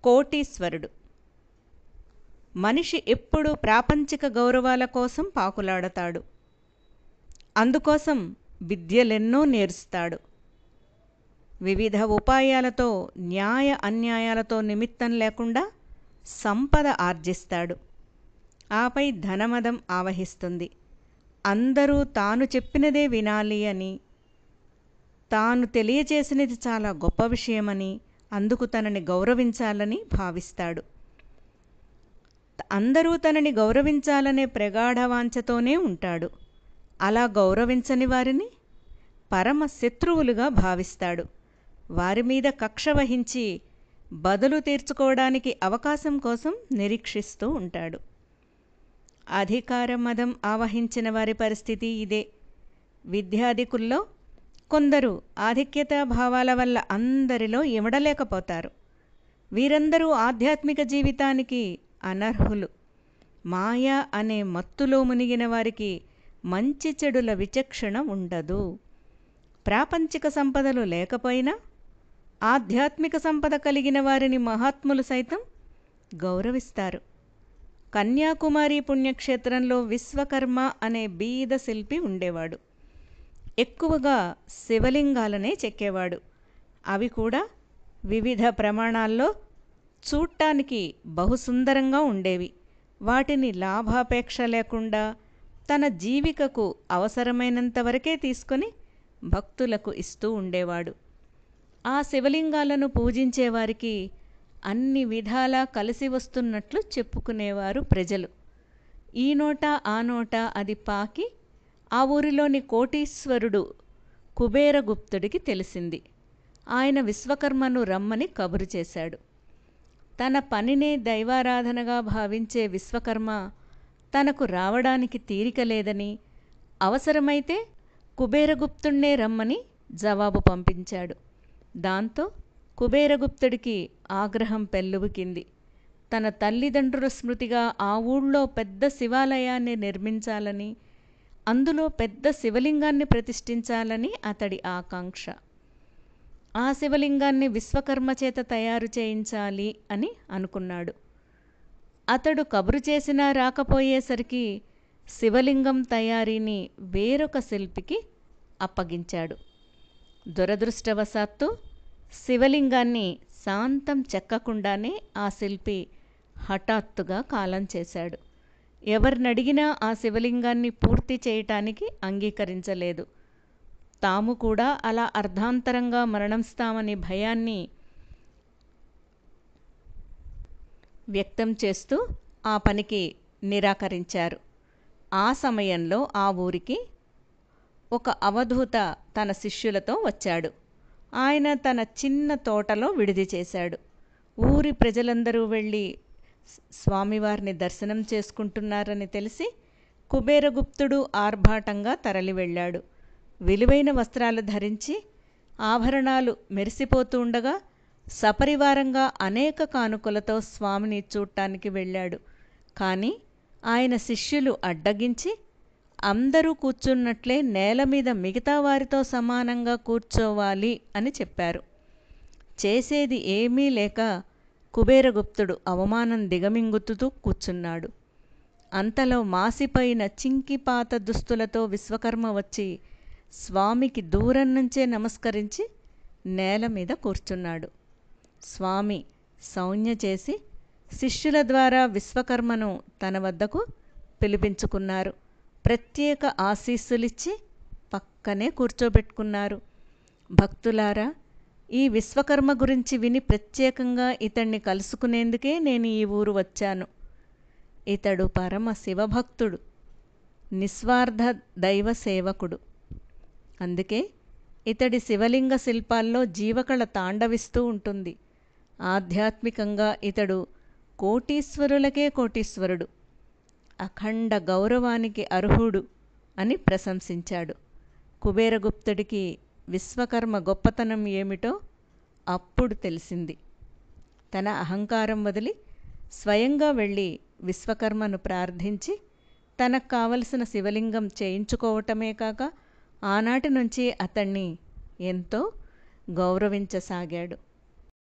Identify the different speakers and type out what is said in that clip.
Speaker 1: కోటీశ్వరుడు. మనిషి ఎప్పుడూ ప్రాపంచిక గౌరవాల కోసం పాకులాడతాడు. అందుకోసం విద్యలెన్నో నేర్స్తాడు. వివిధ ఉపాయాలతో, న్యాయ అన్యాయాలతో నిమిత్తం లేకుండా సంపద ఆర్జిస్తాడు. ఆపై ధనమదం ఆవహిస్తుంది. అందరూ తాను చెప్పినదే వినాలి అని, తాను తెలియచేసినది చాలా గొప్ప విషయమని, అందుకు తనని గౌరవించాలని భావిస్తాడు. అందరూ తనని గౌరవించాలనే ప్రగాఢ వాంఛతోనే ఉంటాడు. అలా గౌరవించని వారిని పరమ శత్రువులుగా భావిస్తాడు. వారి మీద కక్ష వహించి బదులు తీర్చుకోవడానికి అవకాశం కోసం నిరీక్షిస్తూ ఉంటాడు. అధికార మదం ఆవహించిన వారి పరిస్థితి ఇదే. విద్యాధికుల్లో కొందరు ఆధిక్యతా భావాల వల్ల అందరిలో ఇమడలేకపోతారు. వీరందరూ ఆధ్యాత్మిక జీవితానికి అనర్హులు. మాయ అనే మత్తులో మునిగిన వారికి మంచి చెడుల విచక్షణ ఉండదు. ప్రాపంచిక సంపదలు లేకపోయినా ఆధ్యాత్మిక సంపద కలిగిన వారిని మహాత్ములు సైతం గౌరవిస్తారు. కన్యాకుమారి పుణ్యక్షేత్రంలో విశ్వకర్మ అనే బీద శిల్పి ఉండేవాడు. ఎక్కువగా శివలింగాలనే చెక్కేవాడు. అవి కూడా వివిధ ప్రమాణాల్లో చూడటానికి బహుసుందరంగా ఉండేవి. వాటిని లాభాపేక్ష లేకుండా తన జీవికకు అవసరమైనంత వరకే తీసుకొని భక్తులకు ఇస్తూ ఉండేవాడు. ఆ శివలింగాలను పూజించేవారికి అన్ని విధాలా కలిసి వస్తున్నట్లు చెప్పుకునేవారు ప్రజలు. ఈ నోట ఆ నోట అది పాకి ఆ ఊరిలోని కోటీశ్వరుడు కుబేరగుప్తుడికి తెలిసింది. ఆయన విశ్వకర్మను రమ్మని కబురు చేశాడు. తన పనినే దైవారాధనగా భావించే విశ్వకర్మ తనకు రావడానికి తీరిక లేదని, అవసరమైతే కుబేరగుప్తుణ్ణే రమ్మని జవాబు పంపించాడు. దాంతో కుబేరగుప్తుడికి ఆగ్రహం పెల్లుబికింది. తన తల్లిదండ్రుల స్మృతిగా ఆ ఊళ్ళో పెద్ద శివాలయాన్ని నిర్మించాలని, అందులో పెద్ద శివలింగాన్ని ప్రతిష్ఠించాలని అతడి ఆకాంక్ష. ఆ శివలింగాన్ని విశ్వకర్మ చేత తయారు చేయించాలి అని అనుకున్నాడు. అతడు కబురు చేసినా రాకపోయేసరికి శివలింగం తయారీని వేరొక శిల్పికి అప్పగించాడు. దురదృష్టవశాత్తు శివలింగాన్ని శాంతం చెక్కకుండానే ఆ శిల్పి హఠాత్తుగా కాలం చేశాడు. ఎవరినడిగినా ఆ శివలింగాన్ని పూర్తి చేయటానికి అంగీకరించలేదు. తాము కూడా అలా అర్ధాంతరంగా మరణిస్తామని భయాన్ని వ్యక్తం చేస్తూ ఆ పనికి నిరాకరించారు. ఆ సమయంలో ఆ ఊరికి ఒక అవధూత తన శిష్యులతో వచ్చాడు. ఆయన తన చిన్న తోటలో విడిది చేశాడు. ఊరి ప్రజలందరూ వెళ్ళి స్వామివారిని దర్శనం చేసుకుంటున్నారని తెలిసి కుబేరగుప్తుడు ఆర్భాటంగా తరలి వెళ్ళాడు. విలువైన వస్త్రాలు ధరించి ఆభరణాలు మెరిసిపోతూ ఉండగా సపరివారంగా అనేక కానుకలతో స్వామిని చూడటానికి వెళ్ళాడు. కానీ ఆయన శిష్యులు అడ్డగించి అందరూ కూర్చున్నట్లే నేల మీద మిగతా వారితో సమానంగా కూర్చోవాలి అని చెప్పారు. చేసేది ఏమీ లేక కుబేరగుప్తుడు అవమానం దిగమింగుతూ కూర్చున్నాడు. అంతలో మాసిపోయిన చింకిపాత దుస్తులతో విశ్వకర్మ వచ్చి స్వామికి దూరం నుంచే నమస్కరించి నేల మీద కూర్చున్నాడు. స్వామి సౌజ్ఞ చేసి శిష్యుల ద్వారా విశ్వకర్మను తన వద్దకు పిలిపించుకున్నారు. ప్రత్యేక ఆశీస్సులిచ్చి పక్కనే కూర్చోబెట్టుకున్నారు. భక్తులారా, ఈ విశ్వకర్మ గురించి విని ప్రత్యేకంగా ఇతన్ని కలుసుకునేందుకే నేను ఈ ఊరు వచ్చాను. ఇతడు పరమ శివభక్తుడు, నిస్వార్థ దైవ సేవకుడు. అందుకే ఇతడి శివలింగ శిల్పాల్లో జీవకళ తాండవిస్తూ ఉంటుంది. ఆధ్యాత్మికంగా ఇతడు కోటీశ్వరులకే కోటీశ్వరుడు, అఖండ గౌరవానికి అర్హుడు అని ప్రశంసించాడు. కుబేరగుప్తుడికి విశ్వకర్మ గొప్పతనం ఏమిటో అప్పుడు తెలిసింది. తన అహంకారం వదిలి స్వయంగా వెళ్ళి విశ్వకర్మను ప్రార్థించి తనకు కావలసిన శివలింగం చేయించుకోవటమే కాక ఆనాటి నుంచి అతన్ని ఎంతో గౌరవించసాగాడు.